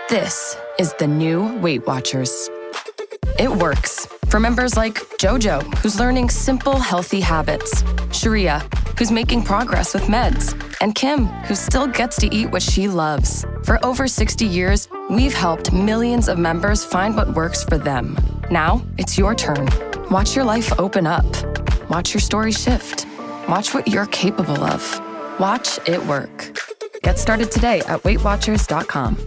This is the new Weight Watchers. It works for members like Jojo, who's learning simple, healthy habits, Sharia, who's making progress with meds, and Kim, who still gets to eat what she loves. For over 60 years, we've helped millions of members find what works for them. Now, it's your turn. Watch your life open up. Watch your story shift. Watch what you're capable of. Watch it work. Get started today at WeightWatchers.com.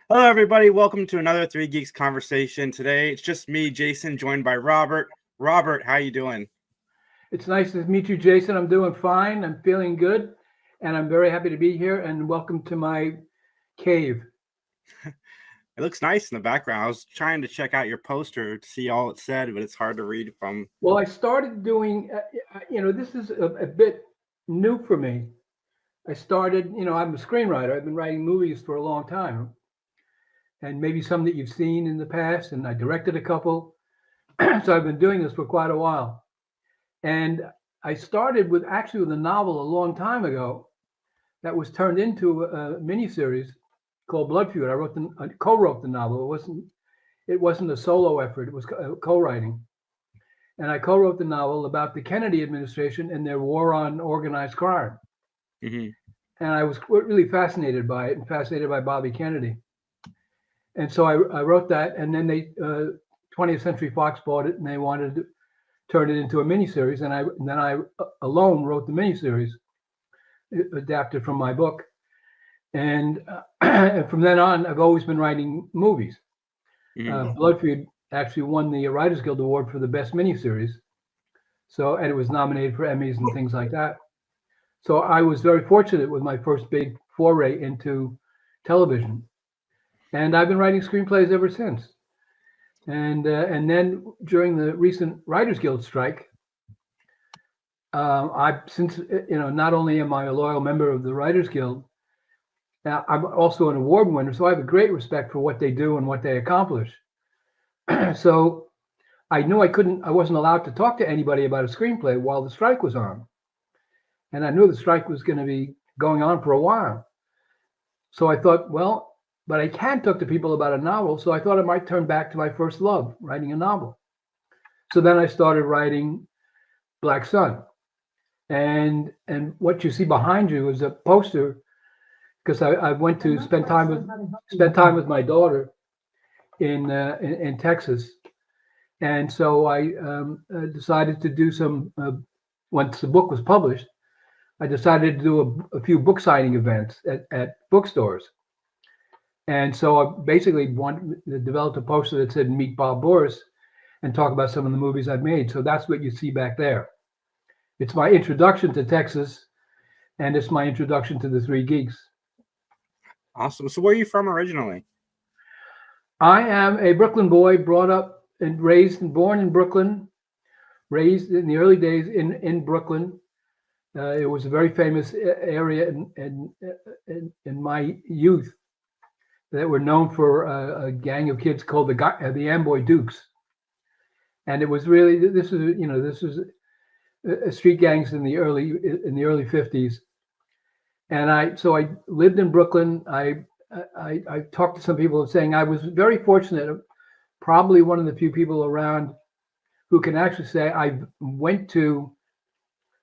Hello, everybody. Welcome to another Three Geeks conversation. Today, it's just me, Jason, joined by Robert. Robert, how you doing? It's nice to meet you, Jason. I'm doing fine. I'm feeling good, and I'm very happy to be here. And welcome to my cave. It looks nice in the background. I was trying to check out your poster to see all it said, but it's hard to read from. Well, I started doing, this is a bit new for me. I started, I'm a screenwriter. I've been writing movies for a long time. And maybe some that you've seen in the past, and I directed a couple. So I've been doing this for quite a while. And I started with a novel a long time ago that was turned into a miniseries called Blood Feud. I co-wrote the novel. It wasn't a solo effort. It was co-writing. And I co-wrote the novel about the Kennedy administration and their war on organized crime. Mm-hmm. And I was really fascinated by it and fascinated by Bobby Kennedy. And so I wrote that, and then 20th Century Fox bought it, and they wanted to turn it into a miniseries. And then I alone wrote the miniseries, adapted from my book. And from then on, I've always been writing movies. Mm-hmm. Blood Feud actually won the Writers Guild Award for the best miniseries. And it was nominated for Emmys and things like that. So I was very fortunate with my first big foray into television. And I've been writing screenplays ever since. And then during the recent Writers Guild strike, not only am I a loyal member of the Writers Guild, I'm also an award winner. So I have a great respect for what they do and what they accomplish. So I knew I wasn't allowed to talk to anybody about a screenplay while the strike was on. And I knew the strike was going to be going on for a while. So I thought, but I can't talk to people about a novel, so I thought I might turn back to my first love, writing a novel. So then I started writing Black Sun. And what you see behind you is a poster, because I went to spend time with my daughter in Texas. And so I decided to do some, once the book was published, I decided to do a few book signing events at bookstores. And so I basically developed a poster that said "Meet Bob Boris" and talk about some of the movies I've made. So that's what you see back there. It's my introduction to Texas, and it's my introduction to the Three Geeks. Awesome. So where are you from originally? I am a Brooklyn boy, brought up and born in Brooklyn, raised in the early days in Brooklyn. It was a very famous area in my youth, that were known for a gang of kids called the Amboy Dukes, and it was really this was street gangs in the early 50s, and I lived in Brooklyn. I talked to some people saying I was very fortunate, probably one of the few people around who can actually say I went to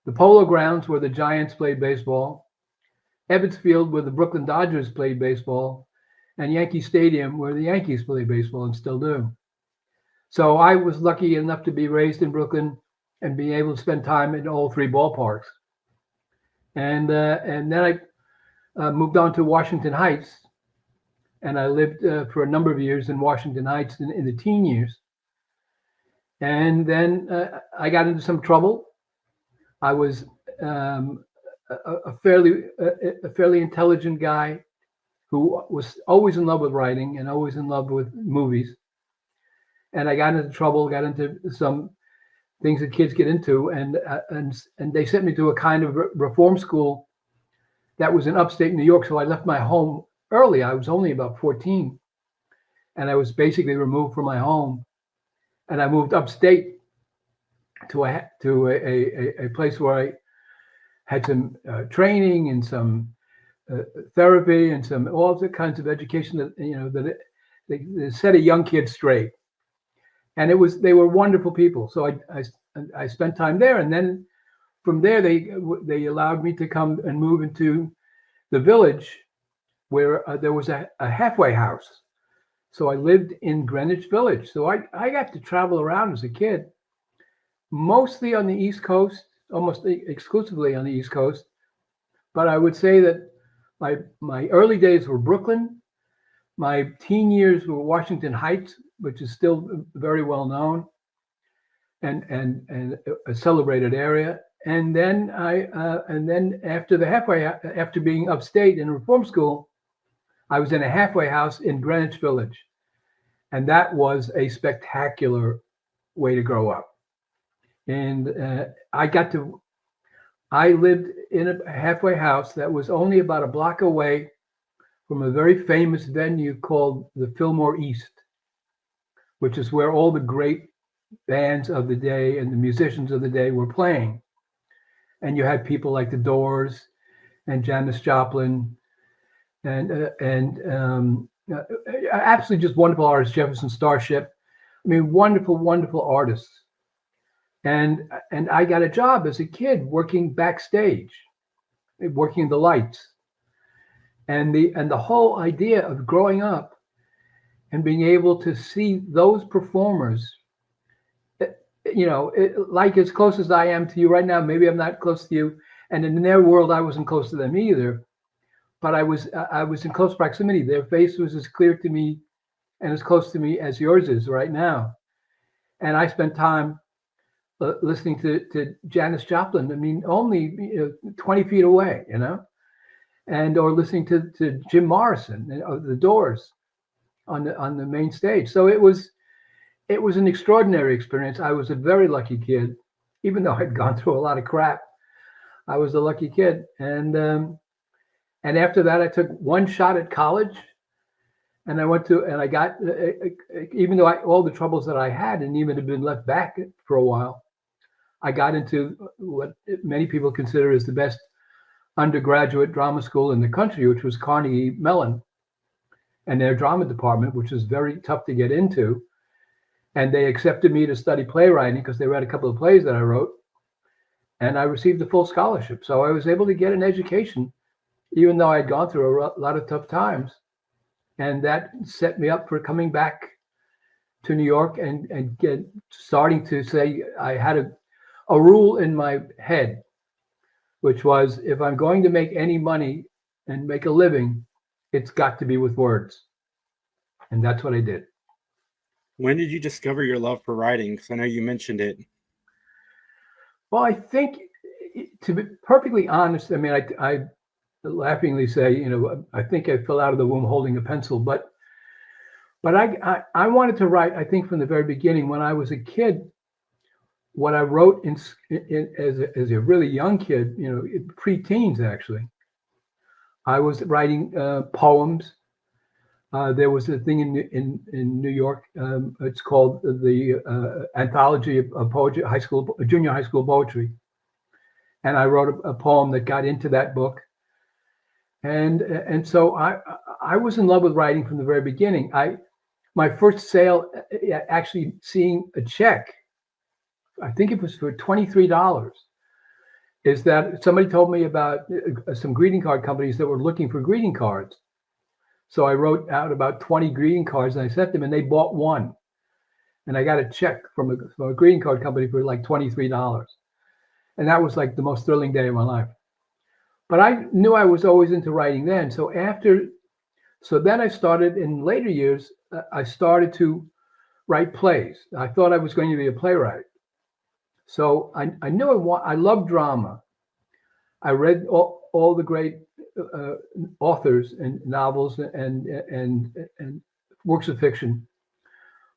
the Polo Grounds where the Giants played baseball, Ebbets Field where the Brooklyn Dodgers played baseball, and Yankee Stadium, where the Yankees play baseball and still do. So I was lucky enough to be raised in Brooklyn and be able to spend time in all three ballparks. And then I moved on to Washington Heights, and I lived for a number of years in Washington Heights in the teen years. And then I got into some trouble. I was a fairly intelligent guy who was always in love with writing and always in love with movies. And I got into trouble, got into some things that kids get into, and they sent me to a kind of reform school that was in upstate New York. So I left my home early. I was only about 14, and I was basically removed from my home, and I moved upstate to a place where I had some training and some therapy and some all the kinds of education that they set a young kid straight. And they were wonderful people. So I spent time there, and then from there they allowed me to come and move into the village where there was a halfway house. So I lived in Greenwich Village. So I got to travel around as a kid, mostly on the East Coast, almost exclusively on the East Coast. But I would say that my early days were Brooklyn. My teen years were Washington Heights, which is still very well known and a celebrated area. And then after being upstate in reform school, I was in a halfway house in Greenwich Village, and that was a spectacular way to grow up. And I lived in a halfway house that was only about a block away from a very famous venue called the Fillmore East, which is where all the great bands of the day and the musicians of the day were playing. And you had people like the Doors and Janis Joplin and absolutely just wonderful artists, Jefferson Starship. I mean, wonderful, wonderful artists. And I got a job as a kid working backstage, working the lights. And the whole idea of growing up and being able to see those performers, like as close as I am to you right now, maybe I'm not close to you. And in their world, I wasn't close to them either. But I was in close proximity. Their face was as clear to me and as close to me as yours is right now. And I spent time listening to Janis Joplin. I mean, only 20 feet away, or listening to Jim Morrison of the Doors on the main stage. So it was an extraordinary experience. I was a very lucky kid, even though I'd gone through a lot of crap. I was a lucky kid, and after that, I took one shot at college, and I got, even though all the troubles that I had and even had been left back for a while, I got into what many people consider as the best undergraduate drama school in the country, which was Carnegie Mellon, and their drama department, which was very tough to get into. And they accepted me to study playwriting because they read a couple of plays that I wrote, and I received a full scholarship. So I was able to get an education, even though I'd gone through a lot of tough times. And that set me up for coming back to New York and starting to say I had a rule in my head, which was, if I'm going to make any money and make a living, it's got to be with words. And that's what I did. When did you discover your love for writing? Because I know you mentioned it. Well, I think, to be perfectly honest, I mean, I laughingly say, I think I fell out of the womb holding a pencil, but I wanted to write, I think, from the very beginning. When I was a kid, what I wrote as a really young kid, pre-teens actually, I was writing poems. There was a thing in New York. It's called the Anthology of Poetry, junior high school poetry, and I wrote a poem that got into that book. And so I was in love with writing from the very beginning. My first sale, actually seeing a check, I think it was for $23, is that somebody told me about some greeting card companies that were looking for greeting cards. So I wrote out about 20 greeting cards and I sent them, and they bought one. And I got a check from a greeting card company for like $23. And that was like the most thrilling day of my life. But I knew I was always into writing then. So then I started, in later years, I started to write plays. I thought I was going to be a playwright. So I knew I loved drama. I read all the great authors and novels and works of fiction.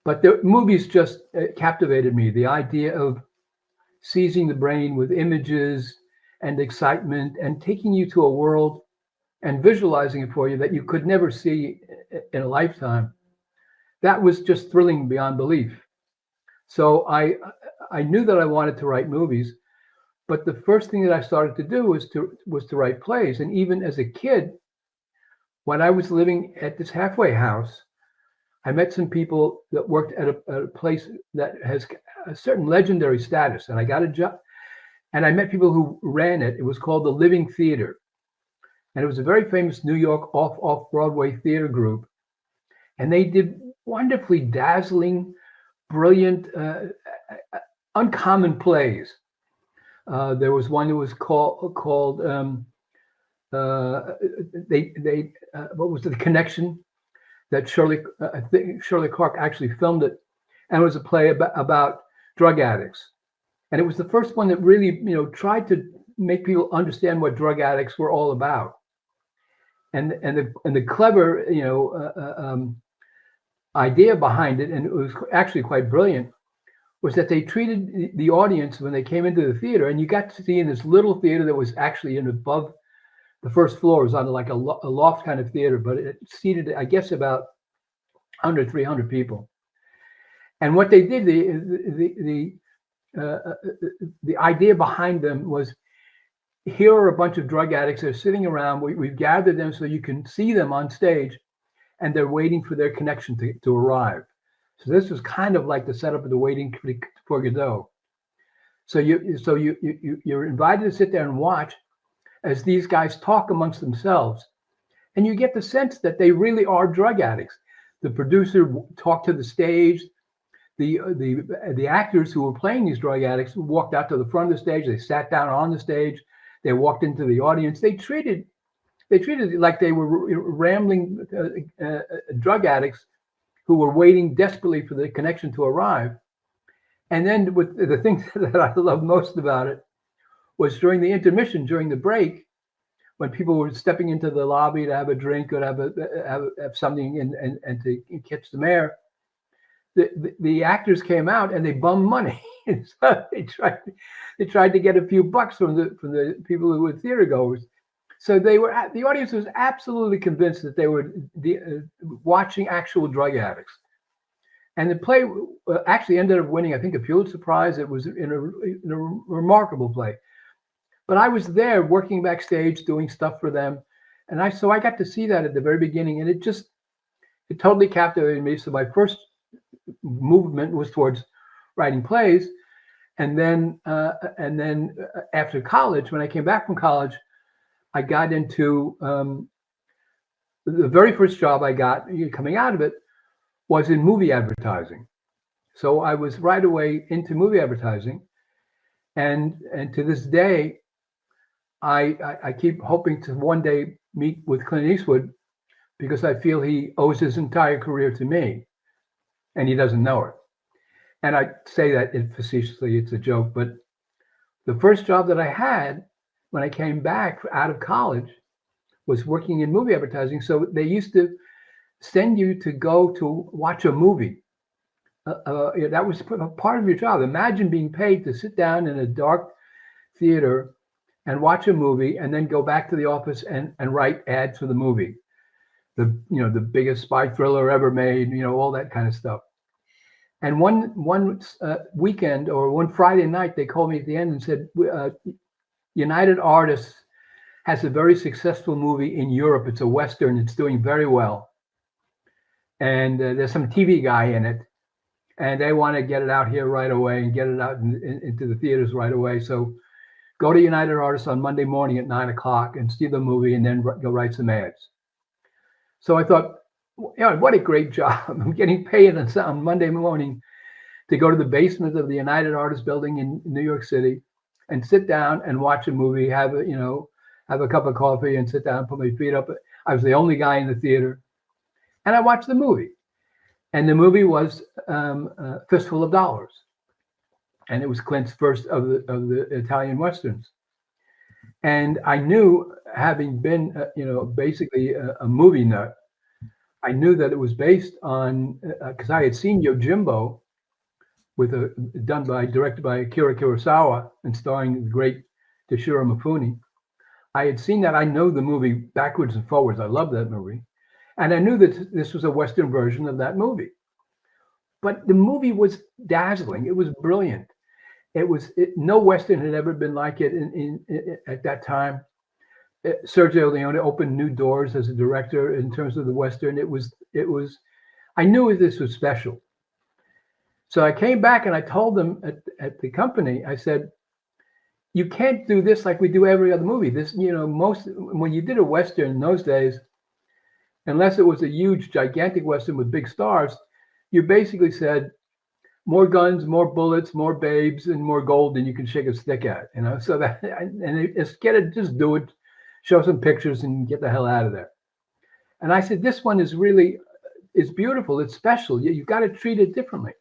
But the movies just captivated me. The idea of seizing the brain with images and excitement and taking you to a world and visualizing it for you that you could never see in a lifetime. That was just thrilling beyond belief. So I knew that I wanted to write movies, but the first thing that I started to do was to write plays. And even as a kid, when I was living at this halfway house, I met some people that worked at a place that has a certain legendary status, and I got a job. And I met people who ran it. It was called the Living Theater, and it was a very famous New York off-Broadway theater group. And they did wonderfully dazzling, brilliant, uncommon plays. There was one that was called what was The Connection, that I think Shirley Clark actually filmed it, and it was a play about drug addicts. And it was the first one that really, tried to make people understand what drug addicts were all about. And the clever, idea behind it, and it was actually quite brilliant, was that they treated the audience when they came into the theater, and you got to see in this little theater that was actually above the first floor. It was on like a loft kind of theater, but it seated, I guess, about 100, 300 people. And what they did, the idea behind them was, here are a bunch of drug addicts. They're sitting around. We've gathered them so you can see them on stage, and they're waiting for their connection to arrive. So this was kind of like the setup of the Waiting for Godot. So you're invited to sit there and watch as these guys talk amongst themselves, and you get the sense that they really are drug addicts. The producer talked to the stage. The actors who were playing these drug addicts walked out to the front of the stage. They sat down on the stage. They walked into the audience. They treated it like they were rambling drug addicts who were waiting desperately for the connection to arrive. And then with the thing that I love most about it was during the intermission, during the break, when people were stepping into the lobby to have a drink or have something and to catch some air, the actors came out and they bummed money. So they tried to get a few bucks from the people who were theater goers. So the audience was absolutely convinced that they were watching actual drug addicts. And the play actually ended up winning, I think, a Pulitzer Prize. It was in a remarkable play. But I was there working backstage, doing stuff for them. And so I got to see that at the very beginning, and it totally captivated me. So my first movement was towards writing plays. And then after college, when I came back from college, I got into the very first job I got coming out of it was in movie advertising. So I was right away into movie advertising. And to this day, I keep hoping to one day meet with Clint Eastwood, because I feel he owes his entire career to me, and he doesn't know it. And I say that facetiously, it's a joke, but the first job that I had when I came back out of college was working in movie advertising. So they used to send you to go to watch a movie. That was part of your job. Imagine being paid to sit down in a dark theater and watch a movie, and then go back to the office and write ads for the movie. The biggest spy thriller ever made, all that kind of stuff. And one weekend or one Friday night, they called me at the end and said, United Artists has a very successful movie in Europe. It's a Western. It's doing very well. And there's some TV guy in it. And they want to get it out here right away and get it out into the theaters right away. So go to United Artists on Monday morning at 9:00 and see the movie, and then go write some ads. So I thought, what a great job. I'm getting paid on Monday morning to go to the basement of the United Artists building in New York City and sit down and watch a movie, have a cup of coffee and sit down, put my feet up. I was the only guy in the theater. And I watched the movie. And the movie was Fistful of Dollars. And it was Clint's first of the Italian Westerns. And I knew, having been, basically a movie nut, I knew that it was based on, because I had seen Yojimbo directed by Akira Kurosawa and starring the great Toshiro Mifune. I had seen that. I know the movie backwards and forwards. I love that movie. And I knew that this was a Western version of that movie. But the movie was dazzling. It was brilliant. no Western had ever been like it at that time. Sergio Leone opened new doors as a director in terms of the Western. It was, I knew this was special. So I came back and I told them at the company, I said, you can't do this like we do every other movie. This, when you did a Western in those days, unless it was a huge, gigantic Western with big stars, you basically said, more guns, more bullets, more babes, and more gold than you can shake a stick at, so that, and just do it, show some pictures and get the hell out of there. And I said, this one is beautiful. It's special. You've got to treat it differently.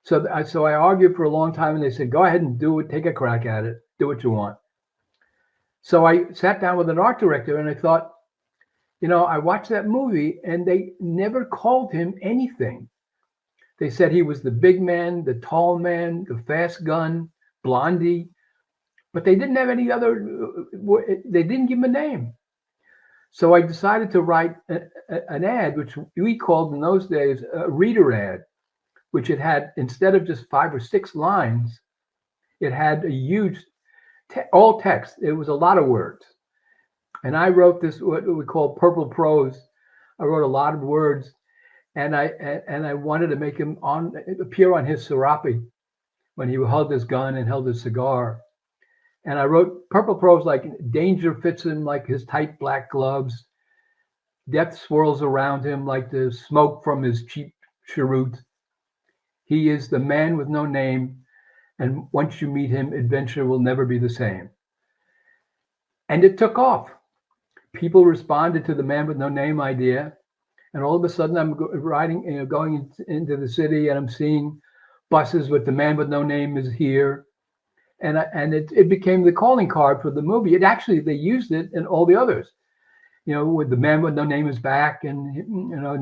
So I argued for a long time and they said, go ahead and do it. Take a crack at it. Do what you want. So I sat down with an art director and I thought, I watched that movie and they never called him anything. They said he was the big man, the tall man, the fast gun, Blondie, but they didn't have any other, they didn't give him a name. So I decided to write an ad, which we called in those days a reader ad, which it had, instead of just 5 or 6 lines, it had a huge, all text. It was a lot of words. And I wrote this, what we call purple prose. I wrote a lot of words. And I wanted to make him appear on his serape when he held his gun and held his cigar. And I wrote purple prose like danger fits him like his tight black gloves. Death swirls around him like the smoke from his cheap cheroot. He is the man with no name. And once you meet him, adventure will never be the same. And it took off. People responded to the man with no name idea. And all of a sudden I'm riding, going into the city and I'm seeing buses with the man with no name is here. And it became the calling card for the movie. They used it in all the others, with the man with no name is back, and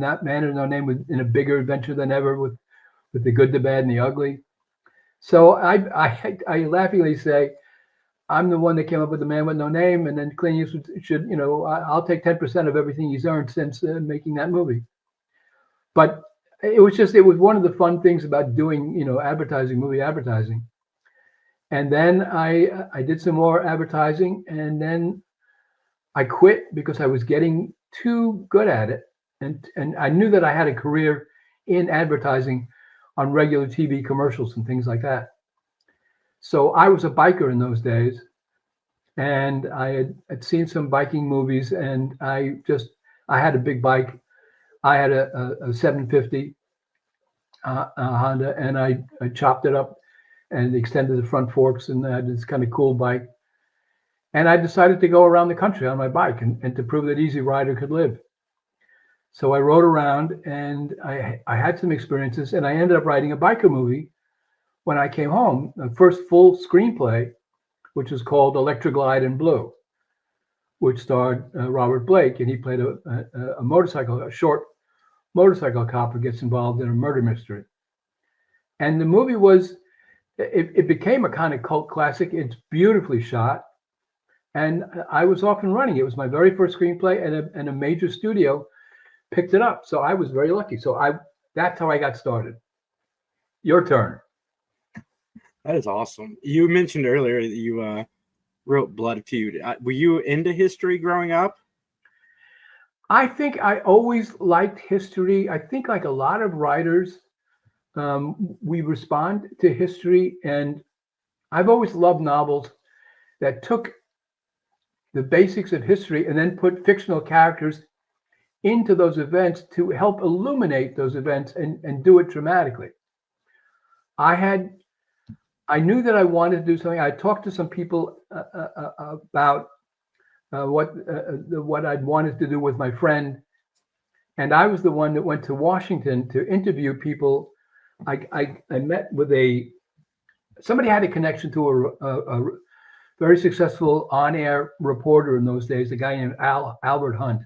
that man with no name was in a bigger adventure than ever with the good, the bad, and the ugly. So I laughingly say, I'm the one that came up with the man with no name, and then Clint Eastwood should, I'll take 10% of everything he's earned since making that movie. But it was one of the fun things about doing, movie advertising. And then I did some more advertising, and then I quit because I was getting too good at it. And I knew that I had a career in advertising on regular TV commercials and things like that. So I was a biker in those days, and I had seen some biking movies, and I had a big bike. I had a 750 Honda, and I chopped it up and extended the front forks, and I had this kind of cool bike. And I decided to go around the country on my bike and to prove that Easy Rider could live. So I rode around, and I had some experiences, and I ended up writing a biker movie when I came home, the first full screenplay, which was called Electra Glide in Blue, which starred Robert Blake, and he played a short motorcycle cop who gets involved in a murder mystery. And the movie it became a kind of cult classic. It's beautifully shot, and I was off and running. It was my very first screenplay, and a major studio picked it up. So I was very lucky. So that's how I got started. Your turn. That is awesome. You mentioned earlier that you wrote Blood Feud. Were you into history growing up? I think I always liked history. I think like a lot of writers, we respond to history. And I've always loved novels that took the basics of history and then put fictional characters into those events to help illuminate those events and do it dramatically. I knew that I wanted to do something. I talked to some people about what I'd wanted to do with my friend, and I was the one that went to Washington to interview people. I met with somebody had a connection to a very successful on-air reporter in those days, a guy named Albert Hunt.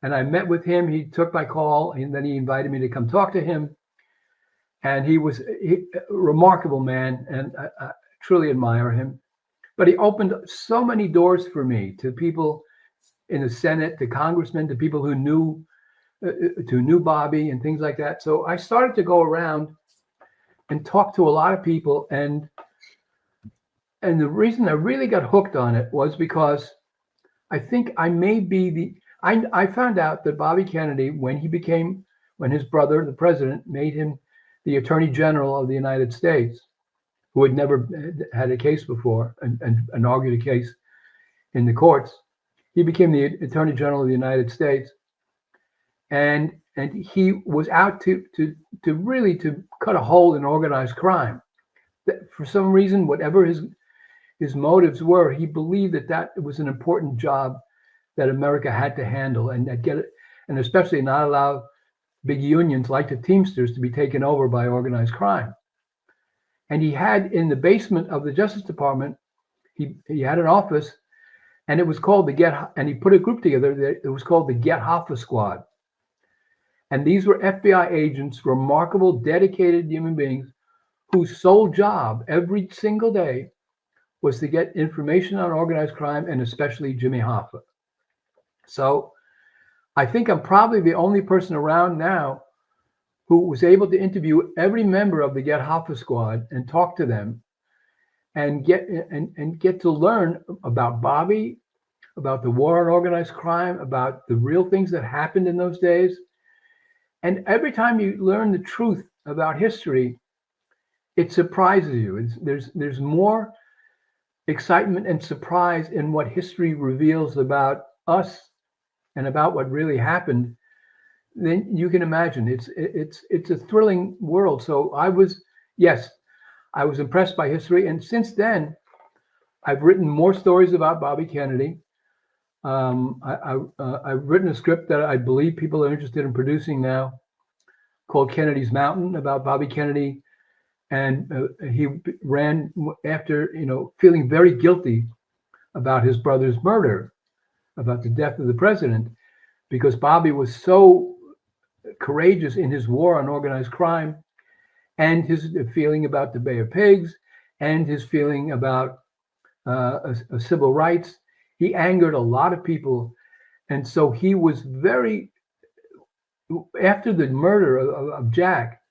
And I met with him. He took my call, and then he invited me to come talk to him. And he was a remarkable man, and I truly admire him. But he opened so many doors for me, to people in the Senate, to congressmen, to people who knew Bobby and things like that. So I started to go around and talked to a lot of people. And the reason I really got hooked on it was because I think I may be I found out that Bobby Kennedy, when his brother, the president, made him the Attorney General of the United States, who had never had a case before and argued a case in the courts. He became the Attorney General of the United States, and he was out to really cut a hole in organized crime. For some reason, whatever his motives were, he believed that was an important job that America had to handle, and especially not allow big unions like the Teamsters to be taken over by organized crime. And he had, in the basement of the Justice Department, he had an office, and it was called and he put a group together. It was called the Get Hoffa Squad. And these were FBI agents, remarkable, dedicated human beings whose sole job every single day was to get information on organized crime, and especially Jimmy Hoffa. So I think I'm probably the only person around now who was able to interview every member of the Get Hoffa Squad and talk to them and get to learn about Bobby, about the war on organized crime, about the real things that happened in those days. And every time you learn the truth about history, it surprises you. There's more excitement and surprise in what history reveals about us and about what really happened than you can imagine. It's a thrilling world. So I was impressed by history, and since then, I've written more stories about Bobby Kennedy. I've written a script that I believe people are interested in producing now, called Kennedy's Mountain, about Bobby Kennedy, and he ran after feeling very guilty about his brother's murder, about the death of the president, because Bobby was so courageous in his war on organized crime, and his feeling about the Bay of Pigs, and his feeling about civil rights. He angered a lot of people. And so he was after the murder of Jack,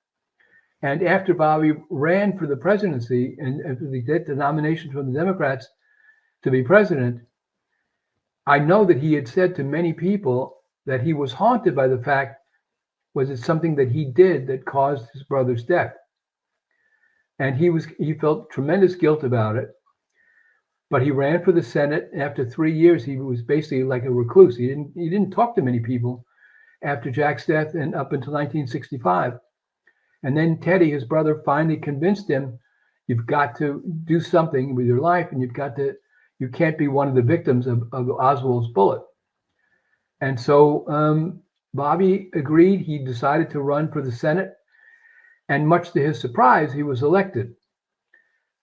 and after Bobby ran for the presidency and after the nomination from the Democrats to be president, I know that he had said to many people that he was haunted by the fact, was it something that he did that caused his brother's death? And he felt tremendous guilt about it. But he ran for the Senate. After 3 years, he was basically like a recluse. He didn't talk to many people after Jack's death and up until 1965. And then Teddy, his brother, finally convinced him, you've got to do something with your life, and you can't be one of the victims of Oswald's bullet. And so Bobby agreed. He decided to run for the Senate, and much to his surprise, he was elected.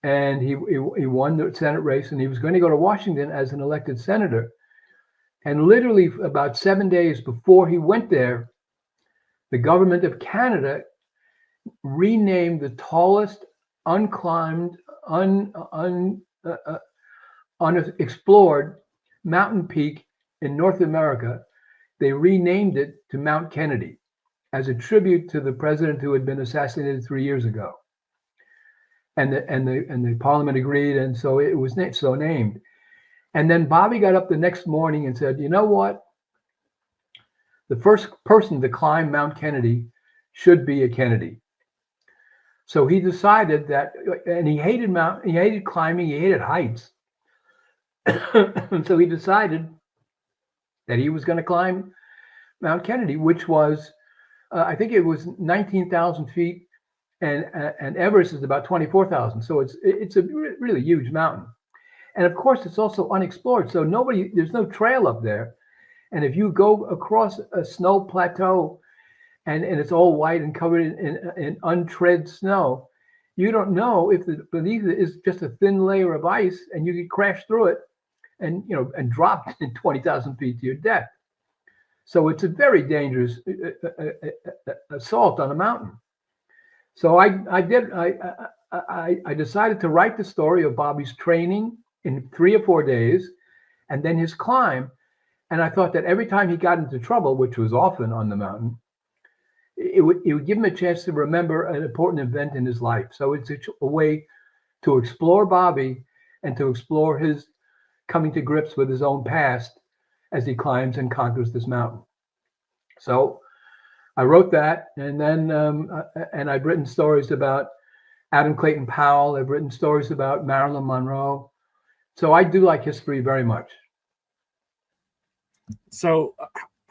And he won the Senate race, and he was going to go to Washington as an elected senator. And literally about 7 days before he went there, the government of Canada renamed the tallest, unclimbed, unexplored mountain peak in North America. They renamed it to Mount Kennedy as a tribute to the president who had been assassinated 3 years ago. And the parliament agreed, and so it was so named. And then Bobby got up the next morning and said, you know what? The first person to climb Mount Kennedy should be a Kennedy. So he decided that, and he hated climbing, he hated heights. And so he decided that he was going to climb Mount Kennedy, which was, I think it was 19,000 feet, and Everest is about 24,000. So it's a really huge mountain. And of course, it's also unexplored. So there's no trail up there. And if you go across a snow plateau and it's all white and covered in untread snow, you don't know if beneath it is just a thin layer of ice, and you could crash through it and drop in 20,000 feet to your death. So it's a very dangerous assault on a mountain. So I decided to write the story of Bobby's training in 3 or 4 days, and then his climb. And I thought that every time he got into trouble, which was often on the mountain, it would give him a chance to remember an important event in his life. So it's a way to explore Bobby and to explore his coming to grips with his own past as he climbs and conquers this mountain. So I wrote that, and then and I've written stories about Adam Clayton Powell. I've written stories about Marilyn Monroe. So I do like history very much. So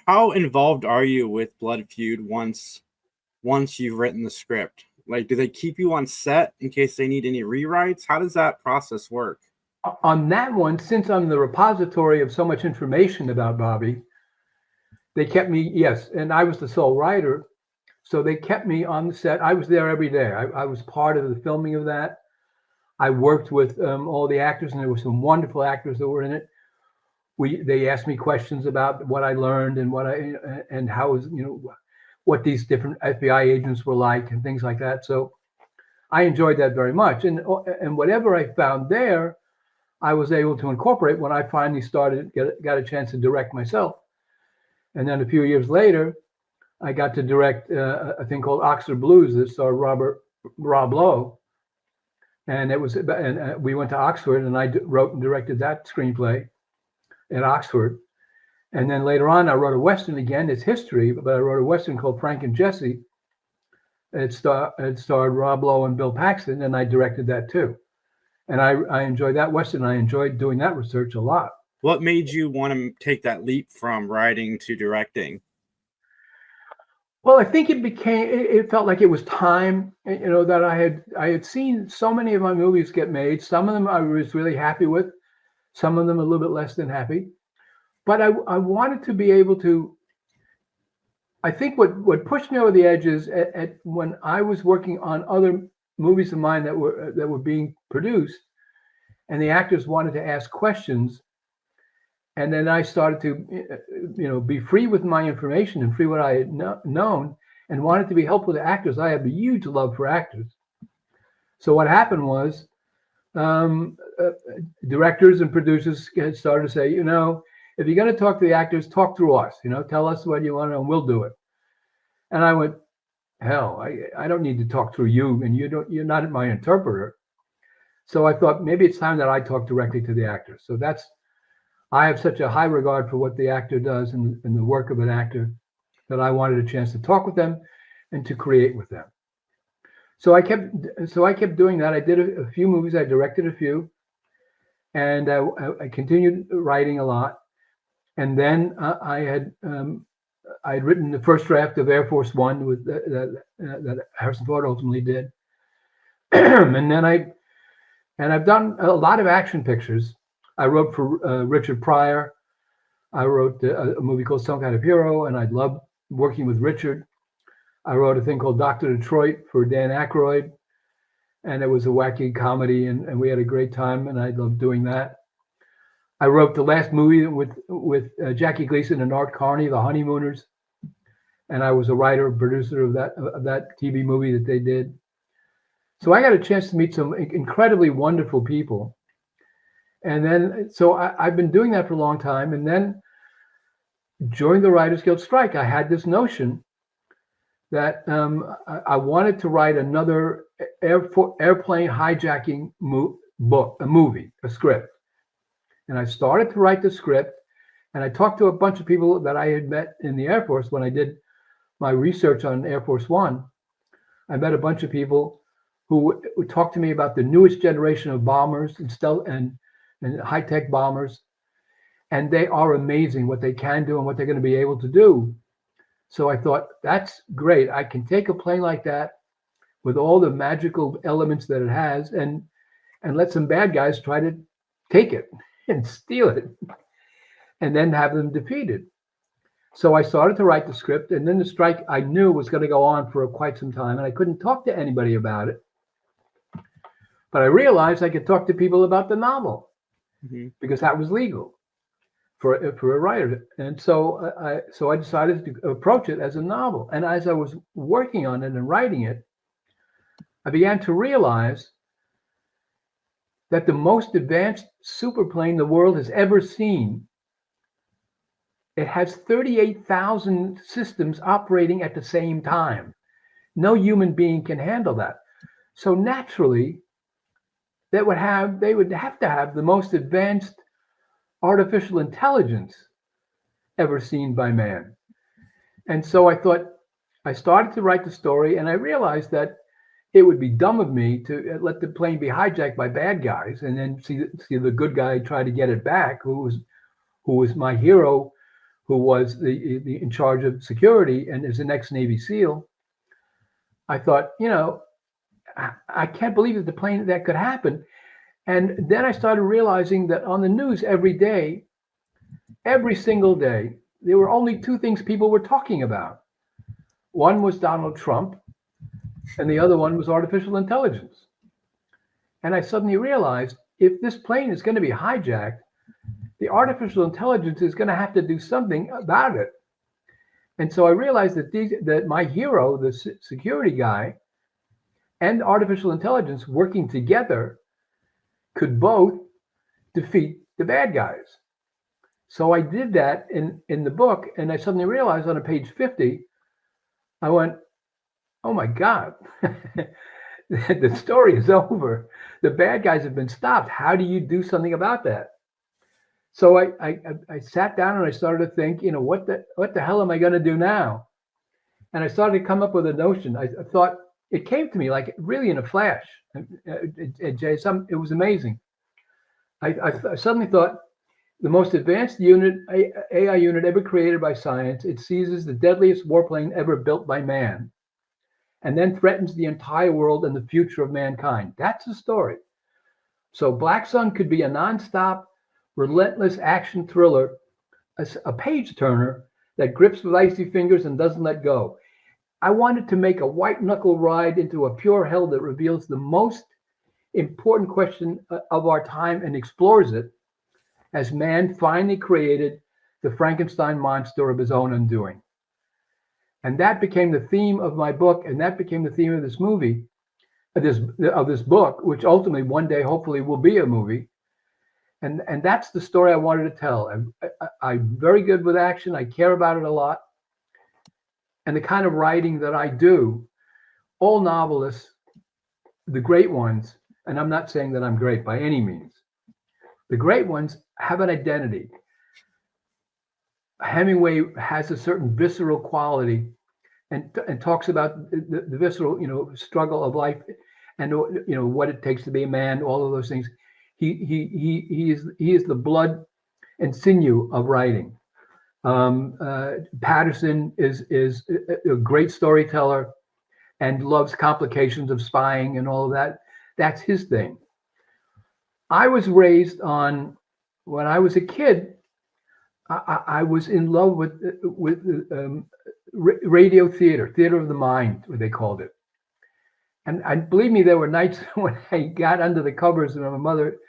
how involved are you with Blood Feud once you've written the script? Like, do they keep you on set in case they need any rewrites? How does that process work? On that one, since I'm the repository of so much information about Bobby, they kept me, yes, and I was the sole writer, so they kept me on the set. I was there every day. I was part of the filming of that. I worked with all the actors, and there were some wonderful actors that were in it. They asked me questions about what I learned and how what these different FBI agents were like and things like that. So I enjoyed that very much. And whatever I found there, I was able to incorporate when I finally got a chance to direct myself. And then a few years later, I got to direct a thing called Oxford Blues that starred Rob Lowe. And we went to Oxford, and I wrote and directed that screenplay at Oxford. And then later on, I wrote a Western again. It's history, but I wrote a Western called Frank and Jesse. It starred Rob Lowe and Bill Paxton, and I directed that too. And I enjoyed that Western. I enjoyed doing that research a lot. What made you want to take that leap from writing to directing? Well, I think it felt like it was time, that I had seen so many of my movies get made. Some of them I was really happy with, some of them a little bit less than happy. But I wanted to be able to, I think what pushed me over the edge is at when I was working on other movies of mine that were being produced, and the actors wanted to ask questions. And then I started to, be free with my information and free what I had known, and wanted to be helpful to actors. I have a huge love for actors. So what happened was directors and producers had started to say, if you're going to talk to the actors, talk through us. Tell us what you want and we'll do it. And I went, hell, I don't need to talk through you, and you're not my interpreter. So I thought maybe it's time that I talk directly to the actors. So I have such a high regard for what the actor does and the work of an actor that I wanted a chance to talk with them and to create with them. So I kept doing that. I did a few movies. I directed a few, and I continued writing a lot. And then I'd written the first draft of Air Force One that Harrison Ford ultimately did, and then I've done a lot of action pictures. I wrote for Richard Pryor. I wrote a movie called Some Kind of Hero, and I loved working with Richard. I wrote a thing called Dr. Detroit for Dan Aykroyd, and it was a wacky comedy, and we had a great time, and I loved doing that. I wrote the last movie with Jackie Gleason and Art Carney, The Honeymooners, and I was a writer, producer of that TV movie that they did. So I got a chance to meet some incredibly wonderful people. And then, so I've been doing that for a long time. And then during the Writers Guild strike, I had this notion that I wanted to write another airplane hijacking movie, a script. And I started to write the script, and I talked to a bunch of people that I had met in the Air Force when I did my research on Air Force One. I met a bunch of people who would talk to me about the newest generation of bombers and stealth and high-tech bombers, and they are amazing what they can do and what they're going to be able to do. So I thought, that's great. I can take a plane like that with all the magical elements that it has and let some bad guys try to take it and steal it and then have them defeated. So I started to write the script, and then the strike I knew was going to go on for quite some time, and I couldn't talk to anybody about it. But I realized I could talk to people about the novel. Mm-hmm. Because that was legal for a writer, and so I decided to approach it as a novel. And as I was working on it and writing it, I began to realize that the most advanced superplane the world has ever seen It has 38,000 systems operating at the same time. No human being can handle that. So naturally, they would have to have the most advanced artificial intelligence ever seen by man. And so I started to write the story, and I realized that it would be dumb of me to let the plane be hijacked by bad guys and then see the good guy try to get it back, who was my hero, who was the in charge of security and is an ex-Navy SEAL. I thought, I can't believe that could happen. And then I started realizing that on the news every single day, there were only two things people were talking about. One was Donald Trump, and the other one was artificial intelligence. And I suddenly realized, if this plane is going to be hijacked, the artificial intelligence is going to have to do something about it. And so I realized that my hero, the security guy, and artificial intelligence working together could both defeat the bad guys. So I did that in the book, and I suddenly realized on page 50, I went, oh my God, the story is over. The bad guys have been stopped. How do you do something about that? So I sat down and I started to think, what the hell am I going to do now? And I started to come up with a notion. I thought, it came to me like really in a flash. It was amazing. I suddenly thought, the most advanced AI unit ever created by science, it seizes the deadliest warplane ever built by man, and then threatens the entire world and the future of mankind. That's the story. So Black Sun could be a nonstop, relentless action thriller, a page turner that grips with icy fingers and doesn't let go. I wanted to make a white knuckle ride into a pure hell that reveals the most important question of our time and explores it as man finally created the Frankenstein monster of his own undoing. And that became the theme of my book, and that became the theme of this movie, of this book, which ultimately one day hopefully will be a movie. And that's the story I wanted to tell. I'm very good with action. I care about it a lot. And the kind of writing that I do, all novelists, the great ones, and I'm not saying that I'm great by any means, the great ones have an identity. Hemingway has a certain visceral quality and talks about the visceral, struggle of life and, what it takes to be a man, all of those things. He is the blood and sinew of writing. Patterson is a great storyteller and loves complications of spying and all of that. That's his thing. I was raised on, when I was a kid, I was in love with radio theater of the mind, what they called it. And believe me, there were nights when I got under the covers and my mother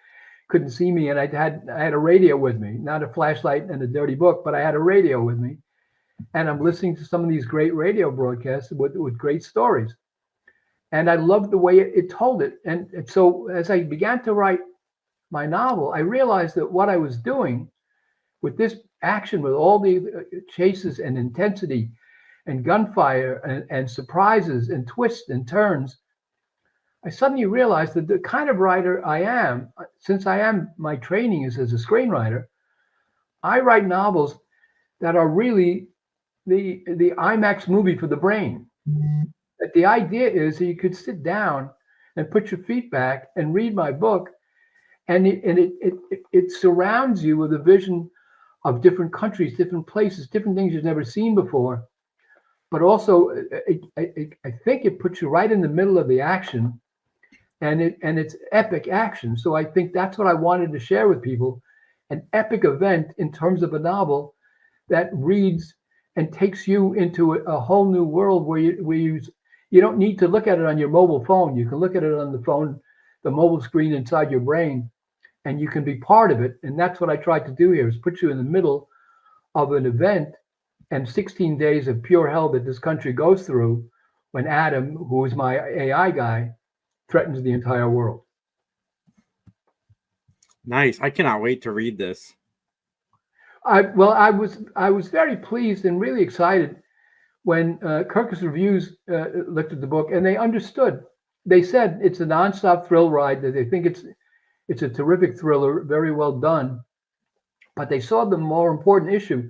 couldn't see me, and I had a radio with me, not a flashlight and a dirty book, but I had a radio with me, and I'm listening to some of these great radio broadcasts with great stories, and I loved the way it told it. And so as I began to write my novel, I realized that what I was doing with this action, with all the chases and intensity and gunfire and surprises and twists and turns, I suddenly realized that the kind of writer I am, since my training is as a screenwriter, I write novels that are really the IMAX movie for the brain. That the idea is that you could sit down and put your feet back and read my book, and it surrounds you with a vision of different countries, different places, different things you've never seen before. But also, I think it puts you right in the middle of the action, and it's epic action. So I think that's what I wanted to share with people, an epic event in terms of a novel that reads and takes you into a whole new world where you don't need to look at it on your mobile phone. You can look at it on the phone, the mobile screen inside your brain, and you can be part of it. And that's what I tried to do here, is put you in the middle of an event and 16 days of pure hell that this country goes through when Adam, who is my AI guy, threatens the entire world. Nice. I cannot wait to read this. I was very pleased and really excited when Kirkus Reviews looked at the book and they understood. They said it's a nonstop thrill ride. That they think it's a terrific thriller, very well done. But they saw the more important issue,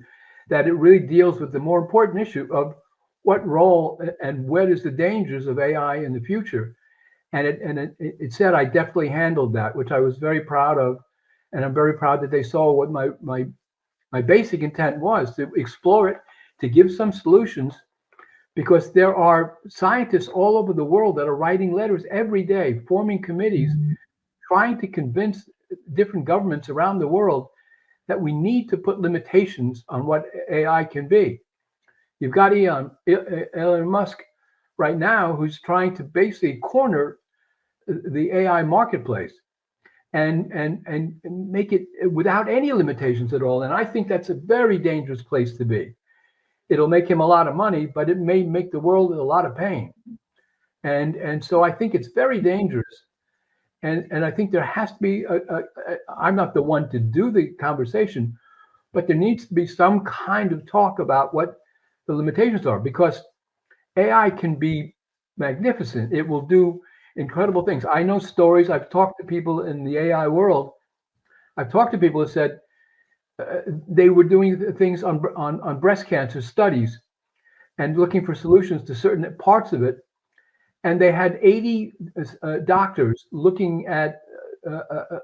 that it really deals with the more important issue of what role and what is the dangers of AI in the future. And it said I definitely handled that, which I was very proud of, and I'm very proud that they saw what my basic intent was, to explore it, to give some solutions, because there are scientists all over the world that are writing letters every day, forming committees, trying to convince different governments around the world that we need to put limitations on what AI can be. You've got Elon Musk right now, who's trying to basically corner the AI marketplace and make it without any limitations at all. And I think that's a very dangerous place to be. It'll make him a lot of money, but it may make the world a lot of pain. And so I think it's very dangerous. And I think there has to be I'm not the one to do the conversation, but there needs to be some kind of talk about what the limitations are, because AI can be magnificent. It will do incredible things. I know stories. I've talked to people in the AI world. I've talked to people who said they were doing things on breast cancer studies and looking for solutions to certain parts of it. And they had 80 doctors looking at,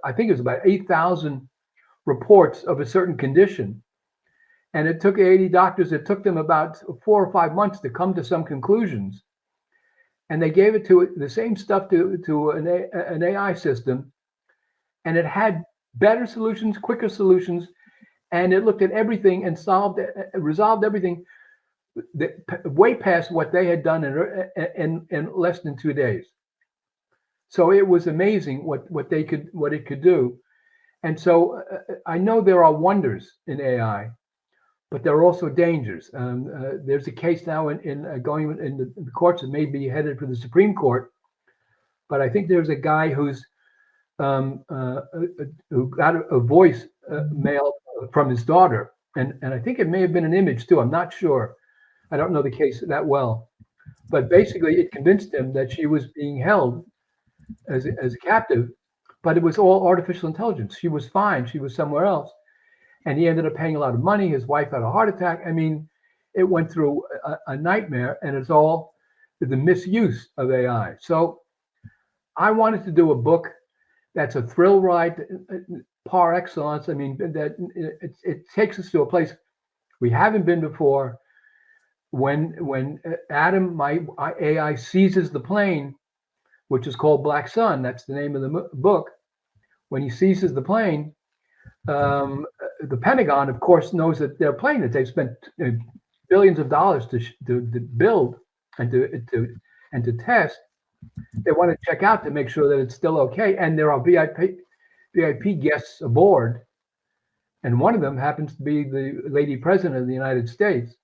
I think it was about 8,000 reports of a certain condition. And it took 80 doctors, it took them about 4 or 5 months to come to some conclusions. And they gave it to the same stuff to an AI system. And it had better solutions, quicker solutions. And it looked at everything and resolved everything way past what they had done in less than 2 days. So it was amazing what it could do. And so I know there are wonders in AI, but there are also dangers. There's a case now going in the courts that may be headed for the Supreme Court, but I think there's a guy who got a voice mail from his daughter, and I think it may have been an image too. I'm not sure. I don't know the case that well, but basically it convinced him that she was being held as a captive, but it was all artificial intelligence. She was fine. She was somewhere else. And he ended up paying a lot of money. His wife had a heart attack. I mean, it went through a nightmare, and it's all the misuse of AI. So I wanted to do a book that's a thrill ride par excellence. I mean, that it takes us to a place we haven't been before. When Adam, my AI, seizes the plane, which is called Black Sun, that's the name of the book. When he seizes the plane, the Pentagon, of course, knows that their plane that they've spent billions of dollars to build and to test, they want to check out to make sure that it's still okay. And there are VIP guests aboard, and one of them happens to be the lady president of the United States.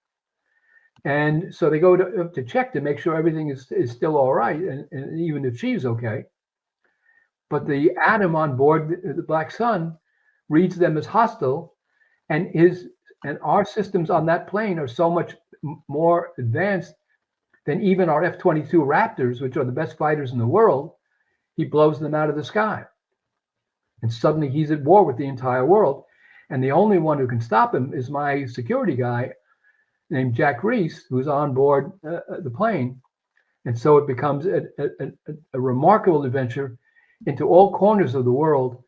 And so they go to check to make sure everything is still all right, and even if she's okay. But the Adam on board the Black Sun reads them as hostile, and our systems on that plane are so much more advanced than even our F-22 Raptors, which are the best fighters in the world. He blows them out of the sky, and suddenly he's at war with the entire world. And the only one who can stop him is my security guy named Jack Reese, who's on board the plane. And so it becomes a remarkable adventure into all corners of the world,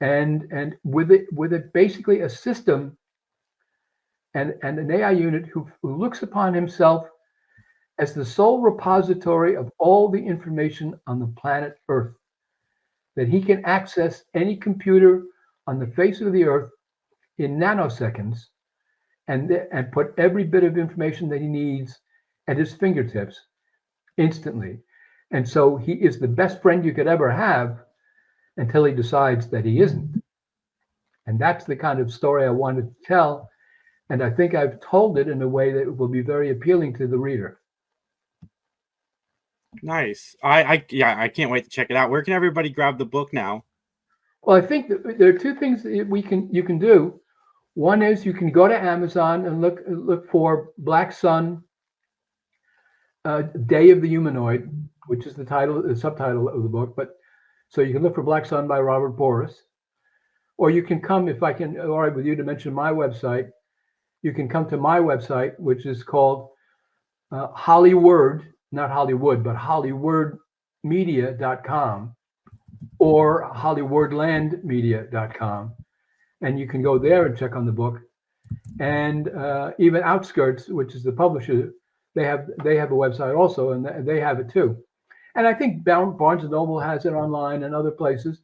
and with it basically a system and an AI unit who looks upon himself as the sole repository of all the information on the planet Earth, that he can access any computer on the face of the Earth in nanoseconds, and put every bit of information that he needs at his fingertips instantly. And so he is the best friend you could ever have until he decides that he isn't. And that's the kind of story I wanted to tell. And I think I've told it in a way that will be very appealing to the reader. Nice. I can't wait to check it out. Where can everybody grab the book now? Well, I think that there are two things that you can do. One is you can go to Amazon and look for Black Sun, Day of the Humanoid, which is the subtitle of the book. But so you can look for Black Sun by Robert Boris, or you can come, if I can, all right with you to mention my website, you can come to my website, which is called Hollywood, not Hollywood, but HollywoodMedia.com or HollywoodlandMedia.com. And you can go there and check on the book. And even Outskirts, which is the publisher, they have a website also, and they have it too. And I think Barnes & Noble has it online and other places.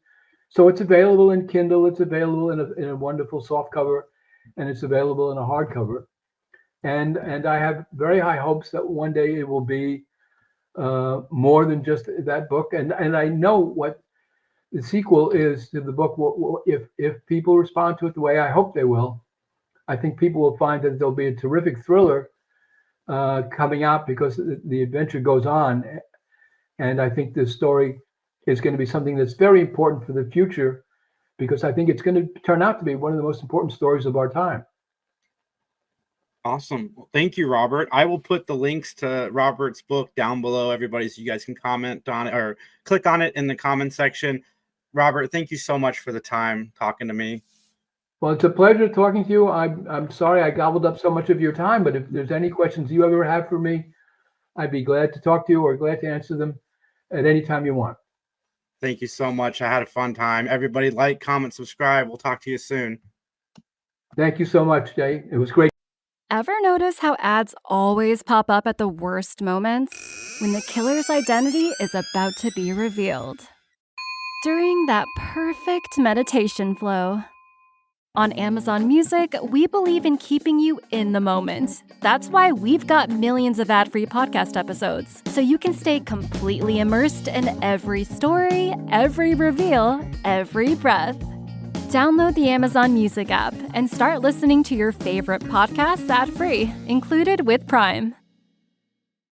So it's available in Kindle, it's available in a wonderful soft cover, and it's available in a hardcover. And I have very high hopes that one day it will be more than just that book. And I know what the sequel is to the book. If people respond to it the way I hope they will, I think people will find that there'll be a terrific thriller coming out, because the adventure goes on. And I think this story is going to be something that's very important for the future, because I think it's going to turn out to be one of the most important stories of our time. Awesome. Well, thank you, Robert. I will put the links to Robert's book down below, everybody, so you guys can comment on it or click on it in the comment section. Robert, thank you so much for the time talking to me. Well, it's a pleasure talking to you. I'm sorry I gobbled up so much of your time, but if there's any questions you ever have for me, I'd be glad to talk to you or glad to answer them at any time you want. Thank you so much. I had a fun time. Everybody like, comment, subscribe. We'll talk to you soon. Thank you so much, Jay. It was great. Ever notice how ads always pop up at the worst moments? When the killer's identity is about to be revealed. During that perfect meditation flow. On Amazon Music, we believe in keeping you in the moment. That's why we've got millions of ad-free podcast episodes, so you can stay completely immersed in every story, every reveal, every breath. Download the Amazon Music app and start listening to your favorite podcasts ad-free, included with Prime.